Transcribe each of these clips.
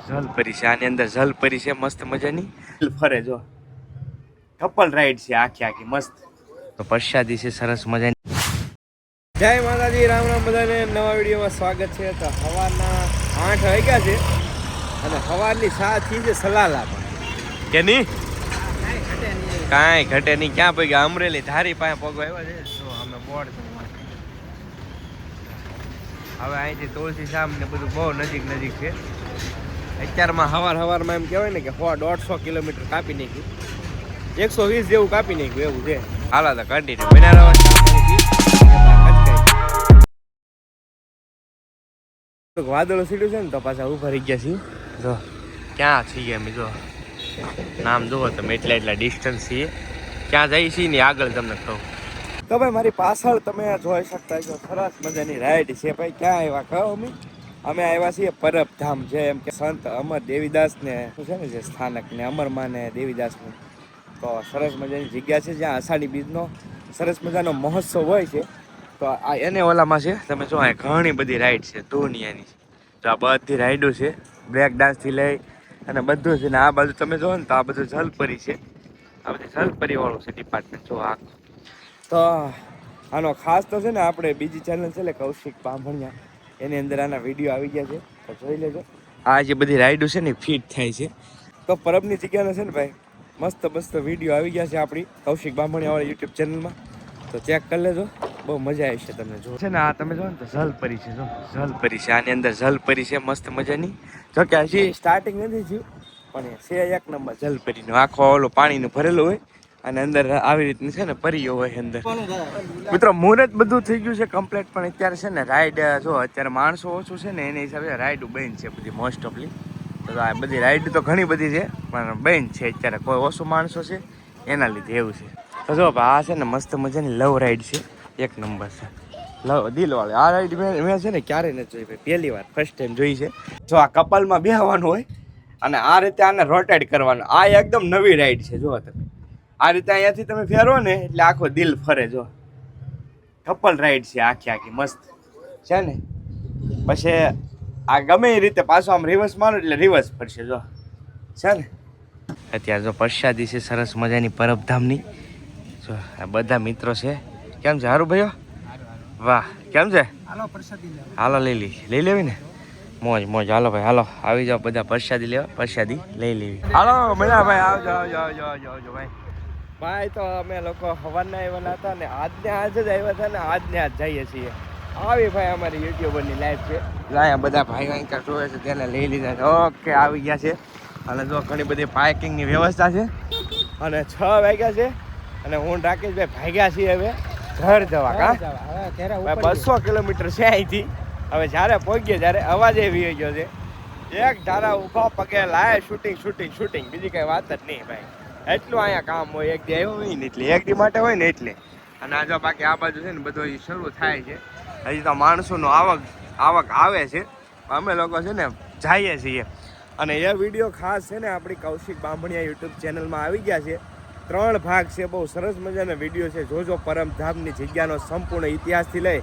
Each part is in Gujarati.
ઝલપરી છે, આની અંદર ઝલપરી છે મસ્ત મજાની ફરે જો કપલ રાઈડ છે આખી મસ્ત. તો પ્રસાદી છે સરસ મજાની. જય માતાજી, રામ રામ બધાને. નવા વિડીયોમાં સ્વાગત છે. તો સવારના 8 વાગ્યા છે અને સવારની સાથી છે સલાલા પણ કે નહીં કાંઈ ઘટે નહીં. ક્યાં પગ્યા? અમરેલી ધારી પાસે પગવા આવ્યા છે. જો અમે બોર્ડ હવે અહીંથી તુલસી શામ ને બધું બહુ નજીક છે. અત્યારમાં સવારમાં એમ કહેવાય ને કે 150 કિલોમીટર કાપી નાખ્યું, 120 જેવું કાપી નાખ્યું એવું છે. હાલો તો કન્ટિન્યુ બનાવો. વાદળો સીડ્યું છે ને તો પાછા ઉભા રહી ગયા છીએ. જો ક્યાં છીએ અમે, જો નામ જુઓ તમે, એટલા ડિસ્ટન્સ છીએ. ક્યાં જઈએ છીએ ને આગળ તમને કહું. તો ભાઈ મારી પાછળ તમે જોઈ શકતા છો સરસ મજાની રાઈડ છે. ભાઈ ક્યાં આવ્યા કહો? અમે આવ્યા છીએ પરબધામ, જે એમ કે સંત અમર દેવીદાસ ને છે ને જે સ્થાનક ને અમરમાં ને દેવીદાસનું. તો સરસ મજાની જગ્યા છે જ્યાં અષાઢી બીજનો સરસ મજાનો મહોત્સવ હોય છે. તો આ એને ઓલામાં છે. તમે જો આ ઘણી બધી રાઈડ છે દુનિયાની. તો આ બધી રાઈડો છે, બ્રેક ડાન્સથી લઈ અને બધું છે. ને આ બાજુ તમે જો ને તો આ બધું ઝલપરી છે. આ બધી ઝલપરી વાળું છે ડિપાર્ટમેન્ટ. જો આ તો આનો ખાસ તો છે ને આપણે બીજી ચેનલ છે એટલે કૌશિક બામણિયા, એની અંદર આના વિડીયો આવી ગયા છે, તો જોઈ લેજો. આ જે બધી રાઈડો છે ને ફિટ થાય છે. તો પરબની જગ્યાનો છે ને ભાઈ મસ્ત વિડીયો આવી ગયા છે આપણી કૌશિક બામણિયાવાળી યુટ્યુબ ચેનલમાં, તો ચેક કરી લેજો. બહુ મજા આવશે તમને. જો છે ને આ તમે જો ને તો ઝલપરી છે. જો ઝલપરી છે, આની અંદર ઝલપરી છે મસ્ત મજાની. જો કે હજી સ્ટાર્ટિંગ નથી થયું પણ છે એક નંબર ઝલપરીનો. આખો ઓલું પાણીનું ભરેલું હોય અને અંદર આવી રીતની છે ને પરીઓ હોય અંદર. મિત્રો મુહૂર્ત બધું થઈ ગયું છે કમ્પ્લીટ, પણ અત્યારે છે ને રાઈડ જો અત્યારે માણસો ઓછું છે ને એની હિસાબે રાઈડ બંધ છે બધી મોસ્ટ ઓફલી. તો આ બધી રાઈડ તો ઘણી બધી છે પણ બંધ છે અત્યારે, કોઈ ઓછું માણસો છે એના લીધે એવું છે. તો જો આ છે ને મસ્ત મજાની લવ રાઈડ છે, એક નંબર છે લવ દિલવાળી. આ રાઈડ મેં છે ને ક્યારેય નથી જોઈ ભાઈ, પહેલી વાર ફર્સ્ટ ટાઈમ જોઈ છે. જો આ કપલમાં બેહવાનું હોય અને આ રીતે આને રોટેટ કરવાનું. આ એકદમ નવી રાઈડ છે. જો તમે આ રીતે અહીંયાથી તમે ફેરો ને એટલે આખો દિલ ફરે. જો કપલ રાઈડ છે આખી મસ્ત છે ને. પછી આ ગમે એ રીતે પાછો આમ રિવર્સ મારો એટલે રિવર્સ ફરશે. જો છે ને અત્યારે જો પ્રસાદી છે સરસ મજાની પરબધામની. જો આ બધા મિત્રો છે. કેમ છે? સારું ભાઈઓ? વાહ, કેમ છે? હાલો લઈ લેવી ને. મોજ હાલો ભાઈ, હાલો આવી જાઓ બધા પ્રસાદી લેવા, પ્રસાદી લઈ લેવી. હાલો મજા ભાઈ, આવજો ભાઈ. ભાઈ તો અમે લોકો સવારના આવ્યા હતા ને આજને આજ જ આવ્યા હતા ને આજને આજ જઈએ છીએ. આવી ભાઈ અમારી યુટ્યુબરની લાઈફ છે. અહીંયા બધા ભાઈ વાંકા જોવે છે તેને લઈ લીધા છે. ઓકે આવી ગયા છે. અને જો ઘણી બધી પાર્કિંગની વ્યવસ્થા છે. અને 6 વાગ્યા છે અને હું રાકેશભાઈ ભાગ્યા છીએ હવે ઘર જવા. કા 200 કિલોમીટર છે અહીંથી. હવે જ્યારે પહોંચીએ ત્યારે અવાજ એવી ગયો છે એક ધારા ઊભા પગે લાય શૂટિંગ. બીજી કઈ વાત જ નહીં ભાઈ. એટલું અહીંયા કામ હોય, એક દી આવ્યો હોય ને એટલે, એક દી માટે હોય ને એટલે. અને આ જો બાકી આ બાજુ છે ને બધું શરૂ થાય છે. હજી તો માણસોનો આવક આવે છે. અમે લોકો છે ને જઈએ છીએ. અને એ વિડીયો ખાસ છે ને આપણી કૌશિક બામણિયા યુટ્યુબ ચેનલમાં આવી ગયા છે. 3 ભાગ છે. બહુ સરસ મજાના વિડીયો છે. જોજો પરમધામની જગ્યાનો સંપૂર્ણ ઇતિહાસથી લઈ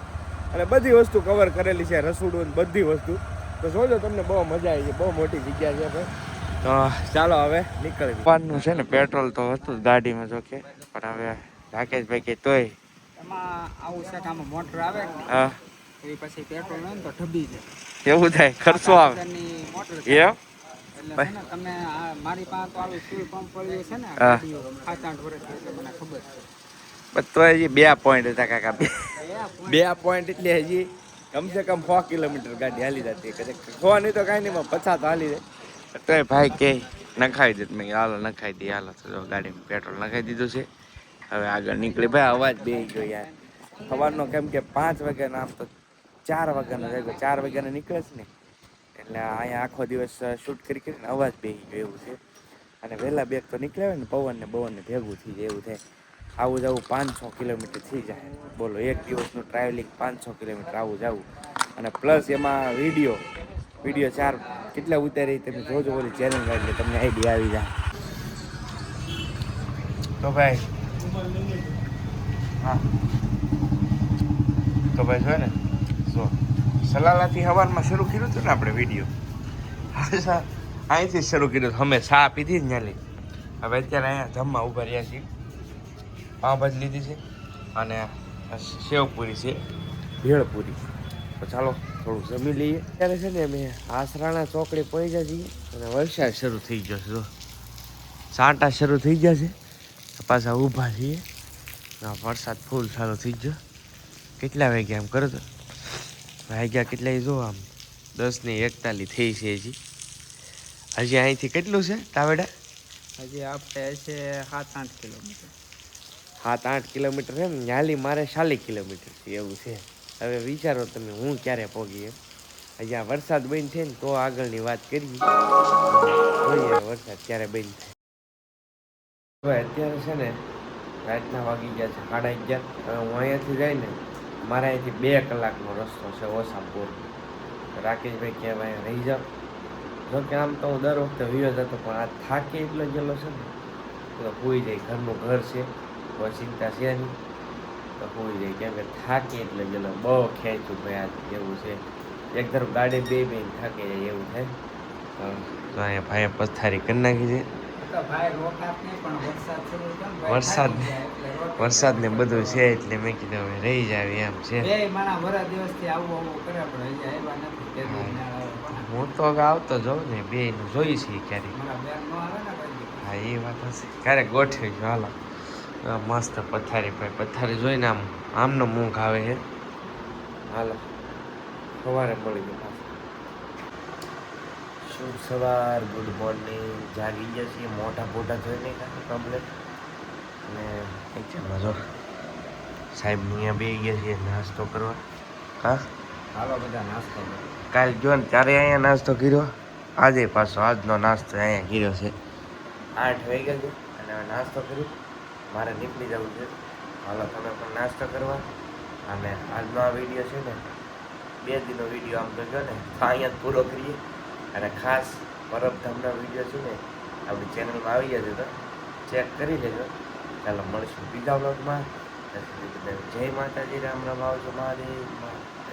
અને બધી વસ્તુ કવર કરેલી છે, રસોડું બધી વસ્તુ. તો જોજો, તમને બહુ મજા આવી છે. બહુ મોટી જગ્યા છે ભાઈ. તો ચાલો હવે નીકળવી. પાનનું છે ને પેટ્રોલ તો હતું ગાડીમાં જો કે, પણ હવે રાકેશભાઈ કે તોય એમાં આવું છે કે આમાં મોટર આવે ને હા એ પછી પેટ્રોલ ને તો ઢબી જાય એવું થાય, ખર્ચો આવે મોટર એમ. એટલે છે ને તમે મારી પાસે તો આવું ફ્યુલ પંપ પડ્યું છે ને 7-8 વર્ષથી, એટલે મને ખબર છે. તો હજી 2 પોઈન્ટ હતા કાકા. 2 પોઈન્ટ એટલે હજી કમસે કમ 100 કિલોમીટર ગાડી હાલી જતી. કદાચ 100 નહીં તો કાંઈ નહીં, 50 તો હાલી જાય. તો ભાઈ કે નખાવી દે. મેં હાલો નખાવી દઈએ. હાલો તો ગાડીમાં પેટ્રોલ નખાવી દીધું છે. હવે આગળ નીકળી. ભાઈ અવાજ બેસી ગયો યાર સવારનો, કેમ કે 5 વાગ્યાનો આમ તો 4 વાગ્યાનો જાય, 4 વાગ્યાનો નીકળે છે ને એટલે અહીંયા આખો દિવસ શૂટ કરીને અવાજ બેસી ગયો એવું છે. અને વહેલા બેગ તો નીકળ્યા હોય ને પવનને ભેગું થઈ જાય એવું થાય. આવું જવું 500 કિલોમીટર થઈ જાય. બોલો, એક દિવસનું ટ્રાવેલિંગ 500 કિલોમીટર આવું જવું. અને પ્લસ એમાં વિડીયો 4 કેટલા ઉતારી તમે જોજો ઓલી ચેનલ એટલે તમને આઈડિયા આવી જાય. તો ભાઈ હા તો ભાઈ જો ને જો સલાલાથી સવારમાં શરૂ કર્યું હતું ને આપણે વિડીયો. અહીંથી શરૂ કર્યું અમે ચા પીધી જ ન્યાલી હવે અત્યારે અહીંયા જમવા ઊભા રહ્યા છીએ પાવભાજી લીધી છે અને સેવપુરી છે ભેળપુરી તો ચાલો થોડું જમી લઈએ અત્યારે છે ને અમે આસરાણા ચોકડી પહોંચ્યા છીએ અને વરસાદ શરૂ થઈ ગયો છે જો સાંટા શરૂ થઈ ગયા છે પાછા ઊભા છીએ વરસાદ ફૂલ ચાલુ થઈ ગયો કેટલા વાગ્યા આમ કરો તો વાગ્યા કેટલાય જો આમ 10:41 થઈ છે હજી અહીંથી કેટલું છે તાવેડા હજી આપણે છે 7-8 કિલોમીટર 7-8 કિલોમીટર છે ને ન્યાલી મારે 40 કિલોમીટર છે એવું છે હવે વિચારો તમે હું ક્યારે પહોંચી એમ હજી આ વરસાદ બંધ થાય ને તો આગળની વાત કરીએ જોઈએ વરસાદ ક્યારે બંધ થાય હવે અત્યારે છે ને રાતના વાગી ગયા છે 11:30 હવે હું અહીંયાથી જાય ને મારા અહીંથી 2 કલાકનો રસ્તો છે ઓસામપુર રાકેશભાઈ કહેવાય રહી જાઓ જો કે આમ તો હું દર વખતે વિયો જતો પણ આ થાકી એટલો ગયેલો છે ને તો હોઈ જાય ઘરનું ઘર છે કોઈ ચિંતા છે નહીં તો હોઈ જાય કેમ કે થાકી એટલે ગયેલો બહુ ખેંચું ભાઈ આજ એવું છે એક ધારું ગાડી બે થાકી જાય એવું થાય તો અહીંયા ભાઈએ પથારી કરી નાખી છે વરસાદ ને બધું છે એટલે મેં કીધું હવે રહી જાય એમ છે હું તો હવે આવતો જાઉં ને બે નું જોઈ છે ક્યારેક હા એ વાત હશે ક્યારેક ગોઠવી છું હાલો મસ્ત પથારી જોઈને આમનો મૂંઘ આવે છે હાલો સવારે મળી ગયો શુભ સવાર ગુડ મોર્નિંગ જાગી ગયા છીએ મોટા જોઈને કમ્પ્લેટ અને એક્ઝામમાં જો સાહેબ અહીંયા બે ગયા છીએ નાસ્તો કરવા હા હાલો બધા નાસ્તો કાલ જો ને ત્યારે અહીંયા નાસ્તો કર્યો આજે પાછો આજનો નાસ્તો અહીંયા કર્યો છે 8 વાગ્યા છે અને હવે નાસ્તો કર્યો મારે નીકળી જવું છે હાલો તમે પણ નાસ્તો કરવા અને આજનો આ વિડીયો છે ને 2 દિનનો વિડીયો આમ તો જો ને અહીંયા જ પૂરો કરીએ અને ખાસ પરબધામના વિડીયો છે ને આપણી ચેનલમાં આવી જશે તો ચેક કરી લેજો ચાલો મળશું બીજા વ્લોગમાં જય માતાજી રામ રામ આવજો મહાદેવ